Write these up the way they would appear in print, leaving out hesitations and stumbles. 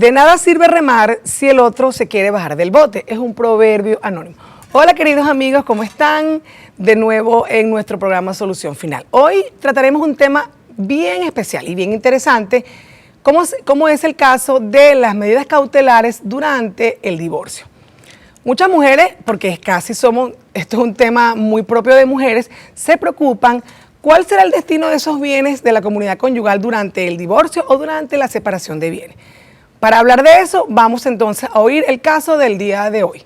De nada sirve remar si el otro se quiere bajar del bote. Es un proverbio anónimo. Hola queridos amigos, ¿cómo están? De nuevo en nuestro programa Solución Final. Hoy trataremos un tema bien especial y bien interesante, como es el caso de las medidas cautelares durante el divorcio. Muchas mujeres, porque esto es un tema muy propio de mujeres, se preocupan cuál será el destino de esos bienes de la comunidad conyugal durante el divorcio o durante la separación de bienes. Para hablar de eso, vamos entonces a oír el caso del día de hoy.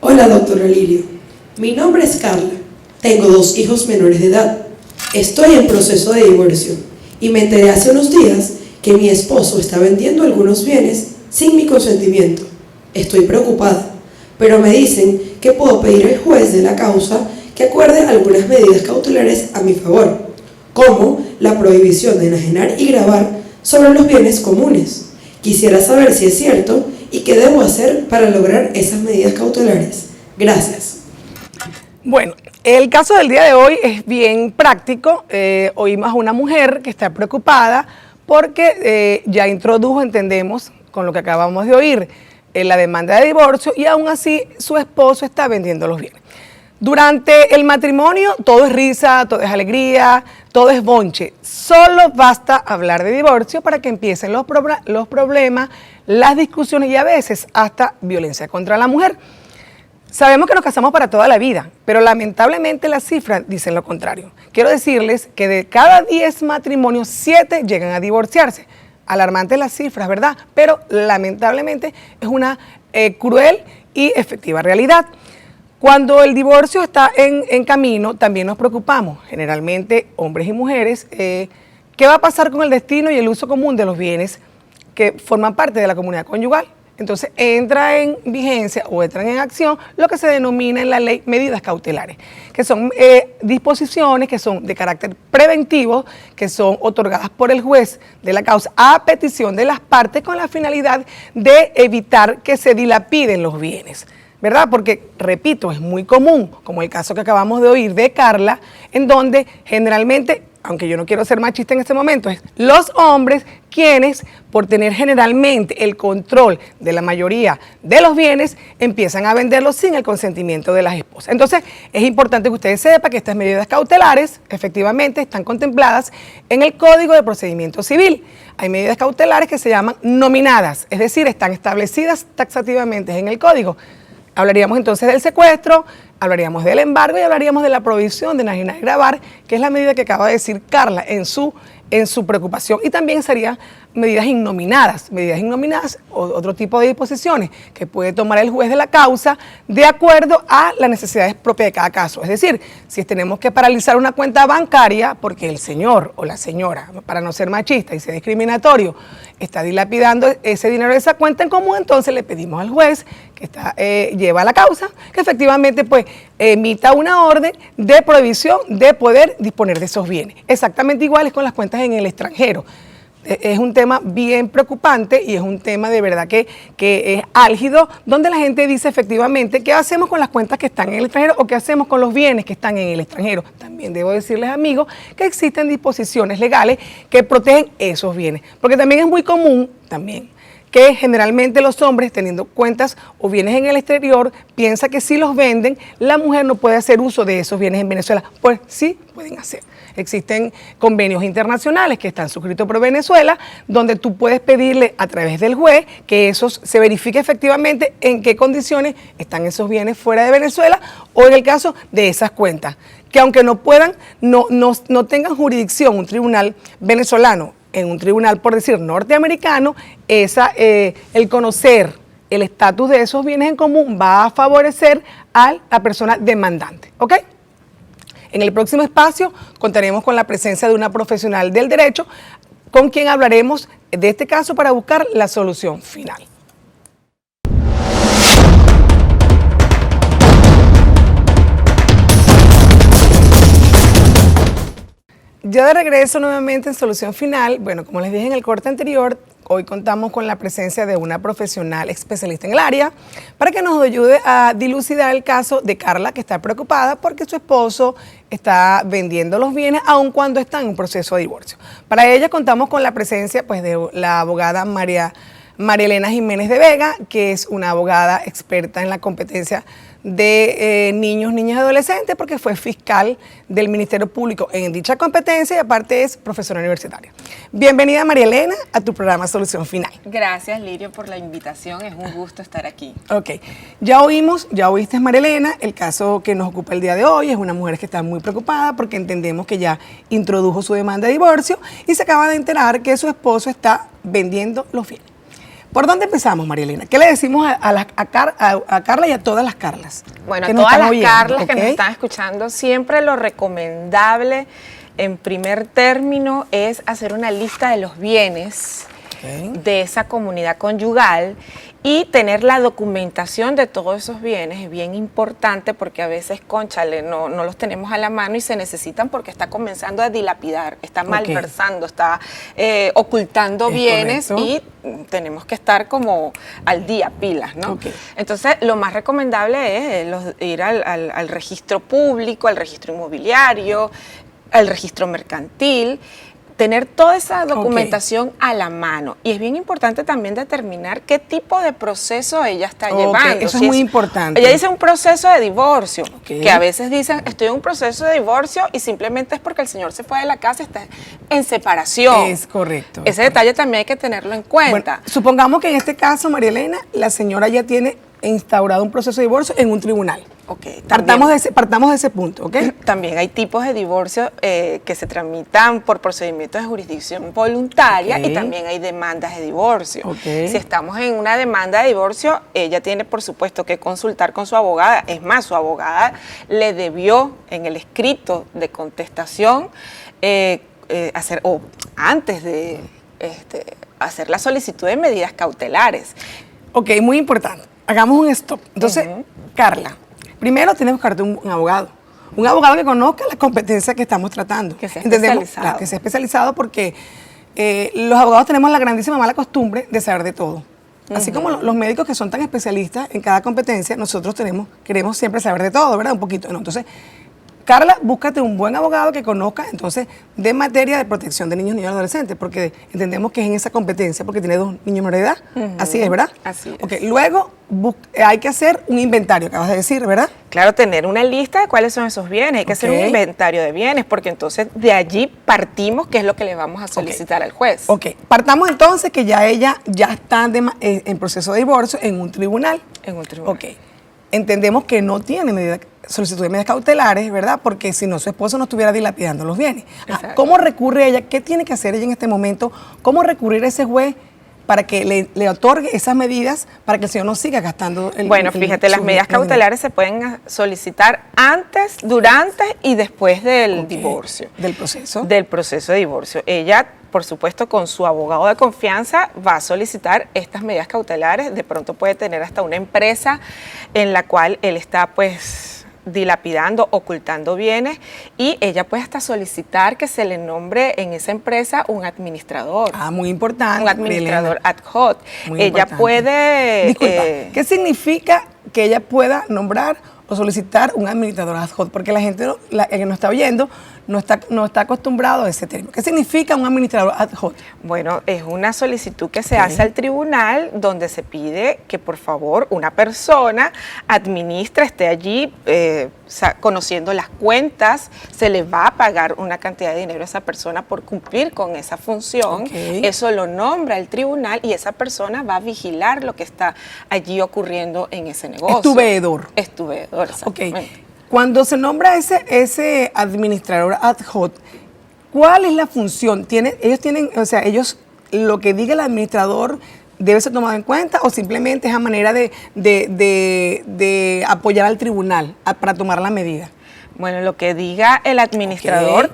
Hola, doctora Lirio. Mi nombre es Carla. Tengo 2 hijos menores de edad. Estoy en proceso de divorcio y me enteré hace unos días que mi esposo está vendiendo algunos bienes sin mi consentimiento. Estoy preocupada, pero me dicen que puedo pedir al juez de la causa que acuerde algunas medidas cautelares a mi favor, como la prohibición de enajenar y gravar sobre los bienes comunes. Quisiera saber si es cierto y qué debo hacer para lograr esas medidas cautelares. Gracias. Bueno, el caso del día de hoy es bien práctico. Oímos a una mujer que está preocupada porque ya introdujo, entendemos, con lo que acabamos de oír, la demanda de divorcio y aún así su esposo está vendiendo los bienes. Durante el matrimonio todo es risa, todo es alegría, todo es bonche. Solo basta hablar de divorcio para que empiecen los problemas, las discusiones y a veces hasta violencia contra la mujer. Sabemos que nos casamos para toda la vida, pero lamentablemente las cifras dicen lo contrario. Quiero decirles que de cada 10 matrimonios, 7 llegan a divorciarse. Alarmantes las cifras, ¿verdad? Pero lamentablemente es una cruel y efectiva realidad. Cuando el divorcio está en camino, también nos preocupamos, generalmente hombres y mujeres, ¿qué va a pasar con el destino y el uso común de los bienes que forman parte de la comunidad conyugal? Entonces entra en vigencia o entran en acción lo que se denomina en la ley medidas cautelares, que son disposiciones que son de carácter preventivo, que son otorgadas por el juez de la causa a petición de las partes con la finalidad de evitar que se dilapiden los bienes, ¿verdad? Porque, repito, es muy común, como el caso que acabamos de oír de Carla, en donde generalmente, aunque yo no quiero ser machista en este momento, es los hombres quienes, por tener generalmente el control de la mayoría de los bienes, empiezan a venderlos sin el consentimiento de las esposas. Entonces, es importante que ustedes sepan que estas medidas cautelares, efectivamente, están contempladas en el Código de Procedimiento Civil. Hay medidas cautelares que se llaman nominadas, es decir, están establecidas taxativamente en el Código. Hablaríamos entonces del secuestro, hablaríamos del embargo y hablaríamos de la prohibición de enajenar y gravar, que es la medida que acaba de decir Carla en su preocupación. Y también serían medidas innominadas o otro tipo de disposiciones que puede tomar el juez de la causa de acuerdo a las necesidades propias de cada caso. Es decir, si tenemos que paralizar una cuenta bancaria porque el señor o la señora, para no ser machista y ser discriminatorio, está dilapidando ese dinero de esa cuenta en común, entonces le pedimos al juez que lleva la causa que efectivamente pues emita una orden de prohibición de poder disponer de esos bienes. Exactamente igual es con las cuentas en el extranjero. Es un tema bien preocupante y es un tema de verdad que es álgido, donde la gente dice efectivamente qué hacemos con las cuentas que están en el extranjero o qué hacemos con los bienes que están en el extranjero. También debo decirles, amigos, que existen disposiciones legales que protegen esos bienes, porque también es muy común que generalmente los hombres, teniendo cuentas o bienes en el exterior, piensan que si los venden, la mujer no puede hacer uso de esos bienes en Venezuela. Pues sí, pueden hacer. Existen convenios internacionales que están suscritos por Venezuela, donde tú puedes pedirle a través del juez que se verifique efectivamente en qué condiciones están esos bienes fuera de Venezuela o en el caso de esas cuentas. Que aunque no puedan, no tengan jurisdicción un tribunal venezolano, en un tribunal, por decir, norteamericano, el conocer el estatus de esos bienes en común va a favorecer a la persona demandante, ¿ok? En el próximo espacio contaremos con la presencia de una profesional del derecho con quien hablaremos de este caso para buscar la solución final. Ya de regreso nuevamente en Solución Final, bueno, como les dije en el corte anterior, hoy contamos con la presencia de una profesional especialista en el área para que nos ayude a dilucidar el caso de Carla, que está preocupada porque su esposo está vendiendo los bienes aun cuando está en un proceso de divorcio. Para ella contamos con la presencia pues, de la abogada María María Elena Jiménez de Vega, que es una abogada experta en la competencia de niños, niñas y adolescentes, porque fue fiscal del Ministerio Público en dicha competencia y aparte es profesora universitaria. Bienvenida, María Elena, a tu programa Solución Final. Gracias, Lirio, por la invitación. Es un gusto estar aquí. Ok, ya oíste, María Elena, el caso que nos ocupa el día de hoy. Es una mujer que está muy preocupada porque entendemos que ya introdujo su demanda de divorcio y se acaba de enterar que su esposo está vendiendo los bienes. ¿Por dónde empezamos, María Elena? ¿Qué le decimos a Carla y a todas las Carlas? Bueno, a todas las Carlas que nos están escuchando, siempre lo recomendable en primer término es hacer una lista de los bienes de esa comunidad conyugal y tener la documentación de todos esos bienes. Es bien importante porque a veces, cónchale, no los tenemos a la mano y se necesitan porque está comenzando a dilapidar, está malversando, está ocultando bienes y tenemos que estar como al día, pilas, ¿no? Entonces, lo más recomendable es ir al registro público, al registro inmobiliario, al registro mercantil, tener toda esa documentación a la mano. Y es bien importante también determinar qué tipo de proceso ella está llevando. Eso es muy importante. Ella dice un proceso de divorcio, que a veces dicen, estoy en un proceso de divorcio y simplemente es porque el señor se fue de la casa y está en separación. Es correcto. Ese detalle también hay que tenerlo en cuenta. Bueno, supongamos que en este caso, María Elena, la señora ya tiene instaurado un proceso de divorcio en un tribunal. Partamos de ese punto, ¿ok? También hay tipos de divorcio que se tramitan por procedimientos de jurisdicción voluntaria y también hay demandas de divorcio. Si estamos en una demanda de divorcio, ella tiene, por supuesto, que consultar con su abogada. Es más, su abogada le debió en el escrito de contestación antes de hacer la solicitud de medidas cautelares. Ok, muy importante. Hagamos un stop. Entonces, Carla, primero tienes que buscarte un abogado que conozca la competencia que estamos tratando. Que sea especializado. Claro, que sea especializado porque los abogados tenemos la grandísima mala costumbre de saber de todo. Así como los médicos que son tan especialistas en cada competencia, nosotros queremos siempre saber de todo, ¿verdad? Un poquito. ¿No? Entonces, Carla, búscate un buen abogado que conozca, entonces, de materia de protección de niños, niñas y adolescentes, porque entendemos que es en esa competencia, porque tiene 2 niños menores de edad. Así es, ¿verdad? Así es. Ok, luego hay que hacer un inventario, acabas de decir, ¿verdad? Claro, tener una lista de cuáles son esos bienes. Hay que hacer un inventario de bienes, porque entonces de allí partimos qué es lo que le vamos a solicitar al juez. Ok, partamos entonces que ya ella está en proceso de divorcio en un tribunal. En un tribunal. Ok. Entendemos que no tiene solicitud de medidas cautelares, ¿verdad? Porque si no, su esposo no estuviera dilapidando los bienes. ¿Cómo recurre ella? ¿Qué tiene que hacer ella en este momento? ¿Cómo recurrir a ese juez para que le otorgue esas medidas para que el señor no siga gastando fíjate, las medidas cautelares se pueden solicitar antes, durante y después del divorcio. ¿Del proceso? Del proceso de divorcio. Ella, por supuesto, con su abogado de confianza va a solicitar estas medidas cautelares. De pronto puede tener hasta una empresa en la cual él está, pues, dilapidando, ocultando bienes, y ella puede hasta solicitar que se le nombre en esa empresa un administrador. Muy importante. Un administrador ad hoc. Ella puede... Disculpa, ¿qué significa que ella pueda nombrar o solicitar un administrador ad hoc? Porque la gente que nos está oyendo no está acostumbrado a ese término. ¿Qué significa un administrador ad hoc? Bueno, es una solicitud que se hace al tribunal donde se pide que por favor una persona administre, esté allí conociendo las cuentas, se le va a pagar una cantidad de dinero a esa persona por cumplir con esa función. Eso lo nombra el tribunal y esa persona va a vigilar lo que está allí ocurriendo en ese negocio. Es tu veedor. Es tu veedor, exactamente. Cuando se nombra ese administrador ad hoc, ¿cuál es la función? Ellos lo que diga el administrador debe ser tomado en cuenta o simplemente es a manera de apoyar al tribunal para tomar la medida. Bueno, lo que diga el administrador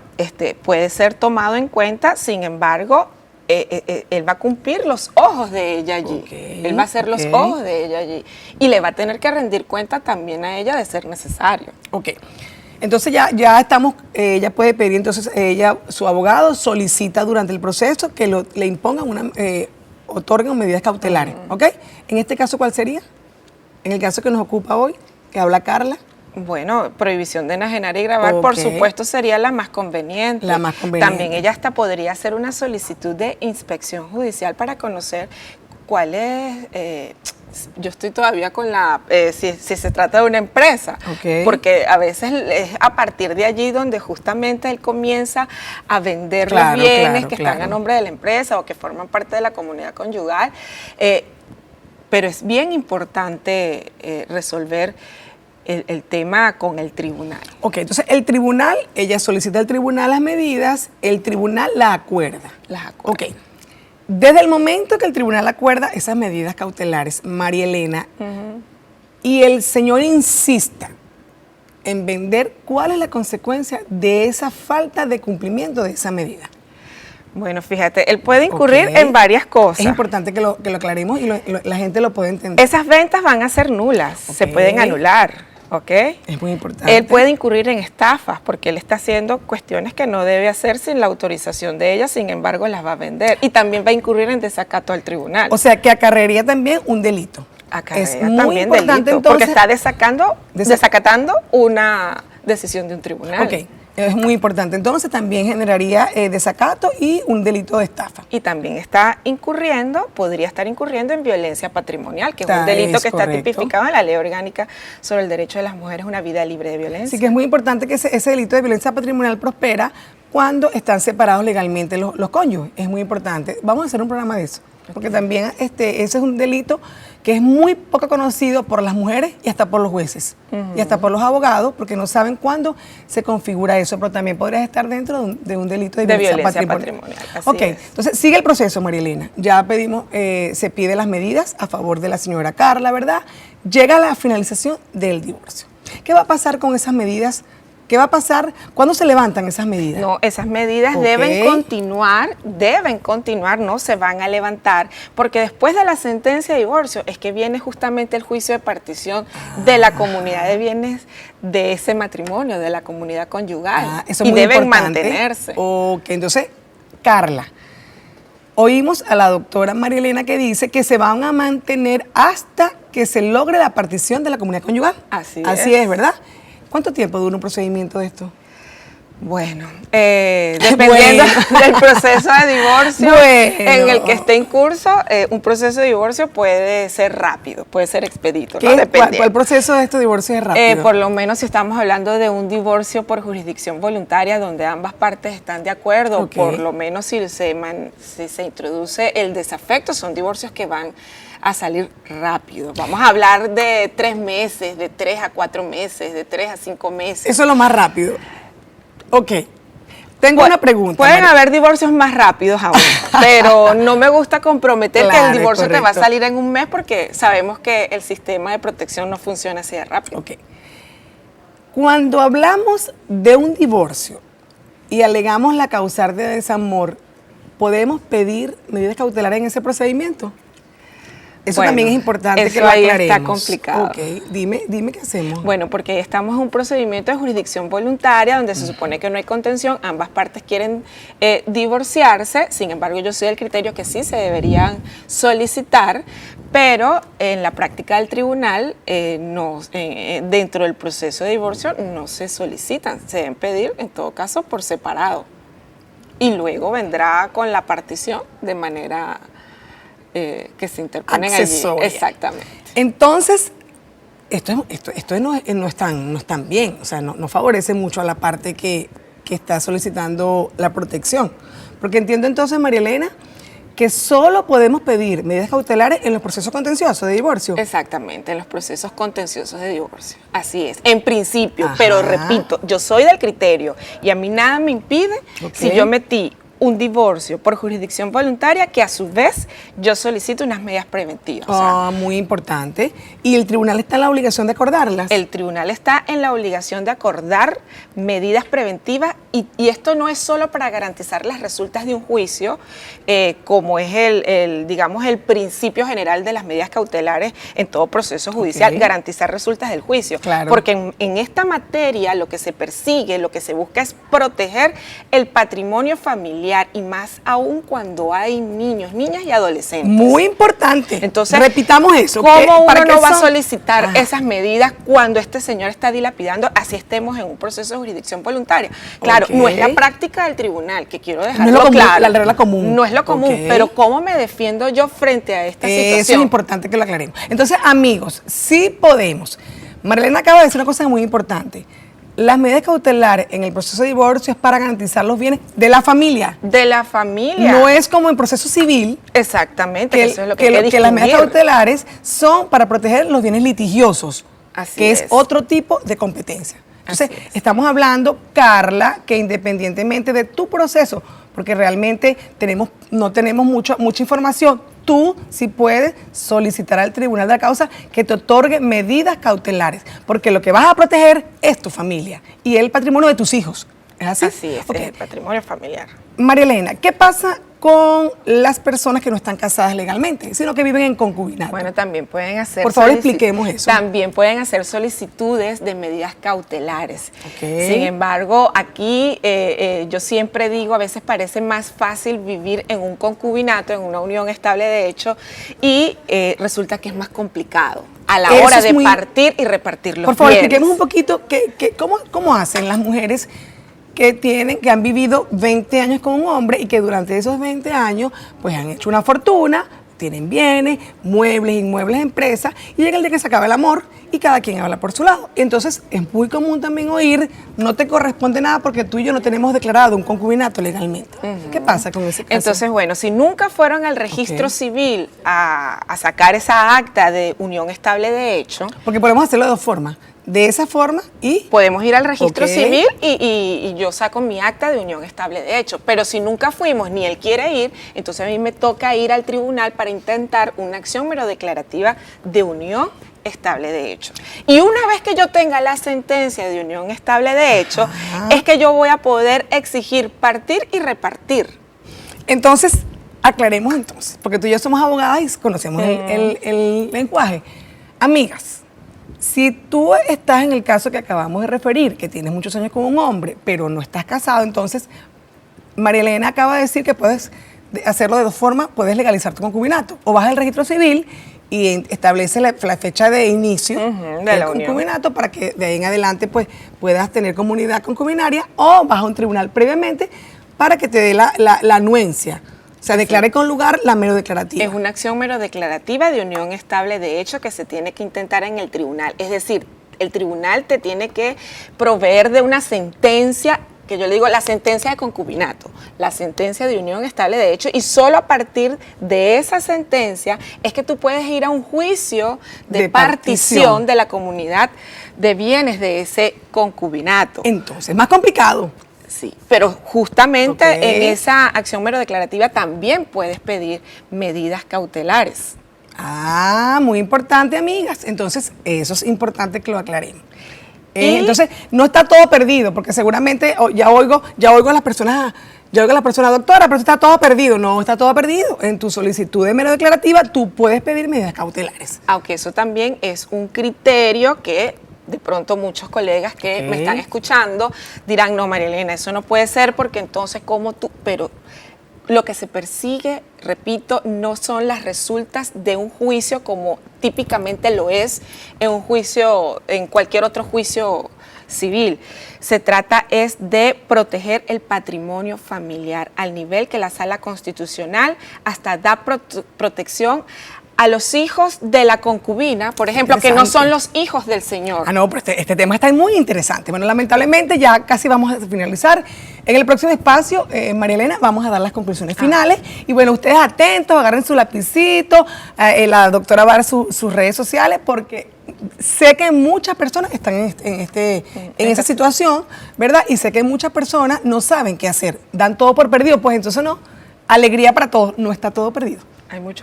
puede ser tomado en cuenta, sin embargo, él va a cumplir los ojos de ella allí. Él va a ser los ojos de ella allí. Y le va a tener que rendir cuenta también a ella de ser necesario. Entonces ya estamos, ella puede pedir, entonces su abogado solicita durante el proceso que le impongan otorgan medidas cautelares. En este caso, ¿cuál sería? En el caso que nos ocupa hoy, que habla Carla. Bueno, prohibición de enajenar y grabar, por supuesto, sería la más conveniente. La más conveniente. También ella hasta podría hacer una solicitud de inspección judicial para conocer cuál es, yo estoy todavía con la, si se trata de una empresa, porque a veces es a partir de allí donde justamente él comienza a vender los bienes que están a nombre de la empresa o que forman parte de la comunidad conyugal, pero es bien importante resolver el tema con el tribunal. Ok, entonces el tribunal, ella solicita al tribunal las medidas, el tribunal las acuerda. Las acuerda. Ok. Desde el momento que el tribunal acuerda esas medidas cautelares, María Elena, y el señor insista en vender, ¿cuál es la consecuencia de esa falta de cumplimiento de esa medida? Bueno, fíjate, él puede incurrir en varias cosas. Es importante que lo aclaremos y la gente lo puede entender. Esas ventas van a ser nulas, se pueden anular. ¿Ok? Es muy importante. Él puede incurrir en estafas porque él está haciendo cuestiones que no debe hacer sin la autorización de ella, sin embargo las va a vender. Y también va a incurrir en desacato al tribunal. O sea, que acarrearía también un delito. Es muy importante delito, entonces, porque está desacatando una decisión de un tribunal. Ok. Es muy importante. Entonces también generaría desacato y un delito de estafa. Y también podría estar incurriendo en violencia patrimonial, que es un delito que está tipificado en la Ley Orgánica sobre el Derecho de las Mujeres a una vida libre de violencia. Así que es muy importante que ese delito de violencia patrimonial prospera cuando están separados legalmente los cónyuges. Es muy importante. Vamos a hacer un programa de eso. Porque también ese es un delito que es muy poco conocido por las mujeres y hasta por los jueces y hasta por los abogados, porque no saben cuándo se configura eso, pero también podrías estar dentro de un delito de violencia patrimonial. Ok, entonces sigue el proceso, María Elena. Ya pedimos, se pide las medidas a favor de la señora Carla, ¿verdad? Llega la finalización del divorcio. ¿Qué va a pasar con esas medidas? ¿Qué va a pasar? ¿Cuándo se levantan esas medidas? No, esas medidas deben continuar, no se van a levantar, porque después de la sentencia de divorcio es que viene justamente el juicio de partición de la comunidad de bienes de ese matrimonio, de la comunidad conyugal, eso es muy deben importante. Mantenerse. Ok, entonces, Carla, oímos a la doctora María Elena que dice que se van a mantener hasta que se logre la partición de la comunidad conyugal. Así es, ¿verdad? ¿Cuánto tiempo dura un procedimiento de esto? Bueno, dependiendo del proceso de divorcio en el que esté en curso, un proceso de divorcio puede ser rápido, puede ser expedito. ¿Cuál proceso de este divorcio es rápido? Por lo menos si estamos hablando de un divorcio por jurisdicción voluntaria donde ambas partes están de acuerdo, por lo menos si se introduce el desafecto, son divorcios que van a salir rápido. Vamos a hablar de 3 meses, de 3 a 4 meses, de 3 a 5 meses. Eso es lo más rápido. Ok. Tengo una pregunta. Pueden haber divorcios más rápidos aún, pero no me gusta comprometer que el divorcio te va a salir en un mes porque sabemos que el sistema de protección no funciona así de rápido. Ok. Cuando hablamos de un divorcio y alegamos la causal de desamor, ¿podemos pedir medidas cautelares en ese procedimiento? Eso también es importante que lo aclaremos. Está complicado. Ok, dime qué hacemos. Bueno, porque estamos en un procedimiento de jurisdicción voluntaria donde se supone que no hay contención, ambas partes quieren divorciarse, sin embargo yo soy del criterio que sí se deberían solicitar, pero en la práctica del tribunal, dentro del proceso de divorcio no se solicitan, se deben pedir en todo caso por separado y luego vendrá con la partición de manera que se interponen accesoria. Allí. Exactamente. Entonces, esto no es tan bien, o sea, no favorece mucho a la parte que está solicitando la protección. Porque entiendo entonces, María Elena, que solo podemos pedir medidas cautelares en los procesos contenciosos de divorcio. Exactamente, en los procesos contenciosos de divorcio. Así es, en principio, pero repito, yo soy del criterio y a mí nada me impide, si yo metí un divorcio por jurisdicción voluntaria, que a su vez yo solicito unas medidas preventivas. Muy importante. ¿Y el tribunal está en la obligación de acordarlas? El tribunal está en la obligación de acordar medidas preventivas y esto no es solo para garantizar las resultas de un juicio, como es digamos, el principio general de las medidas cautelares en todo proceso judicial, garantizar resultas del juicio. Claro. Porque en esta materia lo que se persigue, lo que se busca es proteger el patrimonio familiar familiar y más aún cuando hay niños, niñas y adolescentes. Muy importante. Entonces, repitamos eso. ¿Cómo uno no va a solicitar esas medidas cuando este señor está dilapidando, así estemos en un proceso de jurisdicción voluntaria? Claro, no es la práctica del tribunal, que quiero dejarlo claro. La regla común. No es lo común, pero ¿cómo me defiendo yo frente a esta situación? Eso es importante que lo aclaremos. Entonces, amigos, sí podemos. Marilena acaba de decir una cosa muy importante. Las medidas cautelares en el proceso de divorcio es para garantizar los bienes de la familia. De la familia. No es como en proceso civil. Exactamente, eso es lo que las medidas cautelares son para proteger los bienes litigiosos, que es otro tipo de competencia. Entonces, estamos hablando, Carla, que independientemente de tu proceso, porque realmente no tenemos mucha información, tú sí puedes solicitar al tribunal de la causa que te otorgue medidas cautelares, porque lo que vas a proteger es tu familia y el patrimonio de tus hijos. ¿Es así? Así es, es el patrimonio familiar. María Elena, ¿qué pasa con las personas que no están casadas legalmente, sino que viven en concubinato? Bueno, también pueden hacer... Por favor, expliquemos eso. También pueden hacer solicitudes de medidas cautelares. Sin embargo, aquí yo siempre digo, a veces parece más fácil vivir en un concubinato, en una unión estable de hecho, y resulta que es más complicado a la hora de partir y repartir los bienes. Por favor, expliquemos un poquito cómo hacen las mujeres que han vivido 20 años con un hombre y que durante esos 20 años pues han hecho una fortuna, tienen bienes, muebles, inmuebles, empresas, y llega el día que se acaba el amor y cada quien habla por su lado. Entonces es muy común también oír, no te corresponde nada porque tú y yo no tenemos declarado un concubinato legalmente. ¿Qué pasa con ese caso? Entonces, bueno, si nunca fueron al registro civil a sacar esa acta de unión estable de hecho... Porque podemos hacerlo de dos formas. De esa forma y... Podemos ir al registro civil y yo saco mi acta de unión estable de hecho. Pero si nunca fuimos ni él quiere ir, entonces a mí me toca ir al tribunal para intentar una acción mero declarativa de unión estable de hecho. Y una vez que yo tenga la sentencia de unión estable de hecho, es que yo voy a poder exigir partir y repartir. Entonces, aclaremos entonces, porque tú y yo somos abogadas y conocemos el lenguaje. Amigas, si tú estás en el caso que acabamos de referir, que tienes muchos años con un hombre, pero no estás casado, entonces María Elena acaba de decir que puedes hacerlo de dos formas, puedes legalizar tu concubinato, o vas al registro civil y establece la fecha de inicio del concubinato para que de ahí en adelante pues puedas tener comunidad concubinaria, o vas a un tribunal previamente para que te dé la anuencia. O sea, declare con lugar la mero declarativa. Es una acción mero declarativa de unión estable de hecho que se tiene que intentar en el tribunal. Es decir, el tribunal te tiene que proveer de una sentencia, que yo le digo la sentencia de concubinato, la sentencia de unión estable de hecho, y solo a partir de esa sentencia es que tú puedes ir a un juicio de partición de la comunidad de bienes de ese concubinato. Entonces, más complicado. Sí, pero justamente en esa acción mero declarativa también puedes pedir medidas cautelares. Ah, muy importante, amigas. Entonces, eso es importante que lo aclaremos. Entonces, no está todo perdido, porque seguramente ya oigo a las personas, doctora, pero está todo perdido. No está todo perdido. En tu solicitud de mero declarativa, tú puedes pedir medidas cautelares. Aunque eso también es un criterio que de pronto muchos colegas que me están escuchando dirán, no, María Elena, eso no puede ser porque entonces como tú, pero lo que se persigue, repito, no son las resultas de un juicio como típicamente lo es en un juicio, en cualquier otro juicio civil. Se trata es de proteger el patrimonio familiar al nivel que la Sala Constitucional hasta da protección a los hijos de la concubina, por ejemplo, que no son los hijos del señor. Ah, no, pero este tema está muy interesante. Bueno, lamentablemente ya casi vamos a finalizar. En el próximo espacio, María Elena, vamos a dar las conclusiones finales. Y bueno, ustedes atentos, agarren su lapicito, la doctora va a dar sus redes sociales, porque sé que muchas personas están en esa situación, ¿verdad? Y sé que muchas personas no saben qué hacer, dan todo por perdido, pues entonces no, alegría para todos, no está todo perdido.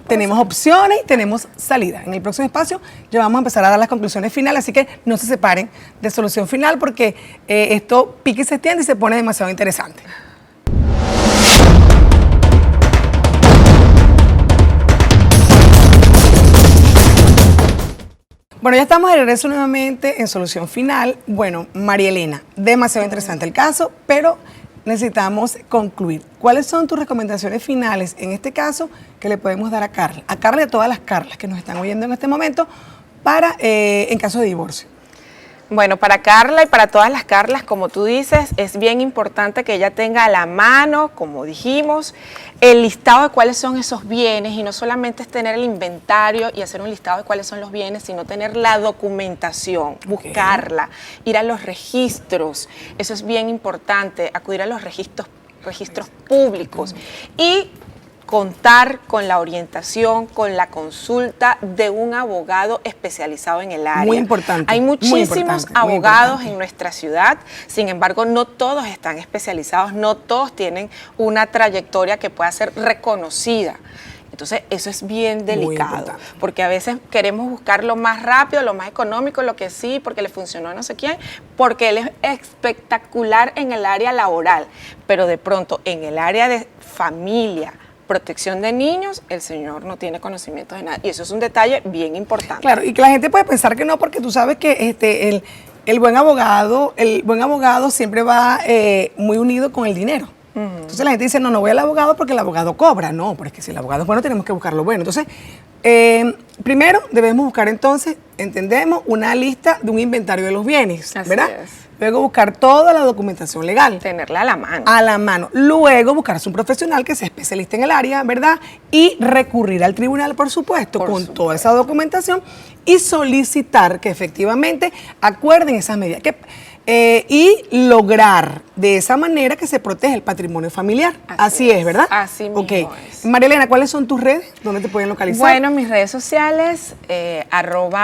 Tenemos opciones y tenemos salida. En el próximo espacio ya vamos a empezar a dar las conclusiones finales, así que no se separen de Solución Final porque esto pique y se extiende y se pone demasiado interesante. Bueno, ya estamos de regreso nuevamente en Solución Final. Bueno, María Elena, demasiado interesante el caso, pero necesitamos concluir. ¿Cuáles son tus recomendaciones finales, en este caso, que le podemos dar a Carla? A Carla y a todas las Carlas que nos están oyendo en este momento, para en caso de divorcio. Bueno, para Carla y para todas las Carlas, como tú dices, es bien importante que ella tenga a la mano, como dijimos, el listado de cuáles son esos bienes, y no solamente es tener el inventario y hacer un listado de cuáles son los bienes, sino tener la documentación, buscarla, ir a los registros. Eso es bien importante, acudir a los registros públicos y contar con la orientación, con la consulta de un abogado especializado en el área. Muy importante. Hay muchísimos abogados en nuestra ciudad, sin embargo, no todos están especializados, no todos tienen una trayectoria que pueda ser reconocida. Entonces, eso es bien delicado, porque a veces queremos buscar lo más rápido, lo más económico, lo que sí, porque le funcionó a no sé quién, porque él es espectacular en el área laboral, pero de pronto en el área de familia, protección de niños, el señor no tiene conocimiento de nada. Y eso es un detalle bien importante. Claro, y que la gente puede pensar que no, porque tú sabes que el buen abogado siempre va muy unido con el dinero. Entonces la gente dice, no voy al abogado porque el abogado cobra. No, pero es que si el abogado es bueno, tenemos que buscar lo bueno. Entonces, primero debemos buscar entonces, entendemos, una lista de un inventario de los bienes, ¿verdad? Así es. Luego buscar toda la documentación legal. Tenerla a la mano. A la mano. Luego buscarse un profesional que sea especialista en el área, ¿verdad? Y recurrir al tribunal, por supuesto, con toda esa documentación y solicitar que efectivamente acuerden esas medidas. Y lograr de esa manera que se proteja el patrimonio familiar. Así es, ¿verdad? Así mismo es. María Elena, ¿cuáles son tus redes? ¿Dónde te pueden localizar? Bueno, mis redes sociales,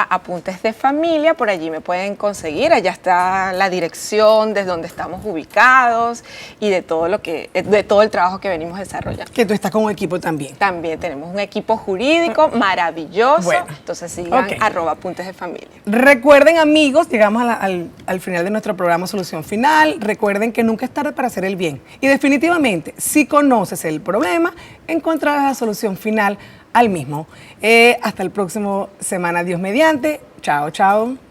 @apuntes de familia, por allí me pueden conseguir. Allá está la dirección desde donde estamos ubicados y de todo el trabajo que venimos desarrollando. Que tú estás con un equipo también. También tenemos un equipo jurídico maravilloso. Bueno, entonces sigan @apuntes de familia. Recuerden, amigos, llegamos al final de nuestro programa Solución Final. Recuerden que nunca es tarde para hacer el bien. Y definitivamente, si conoces el problema, encontrarás la solución final al mismo. Hasta el próximo semana, Dios mediante. Chao, chao.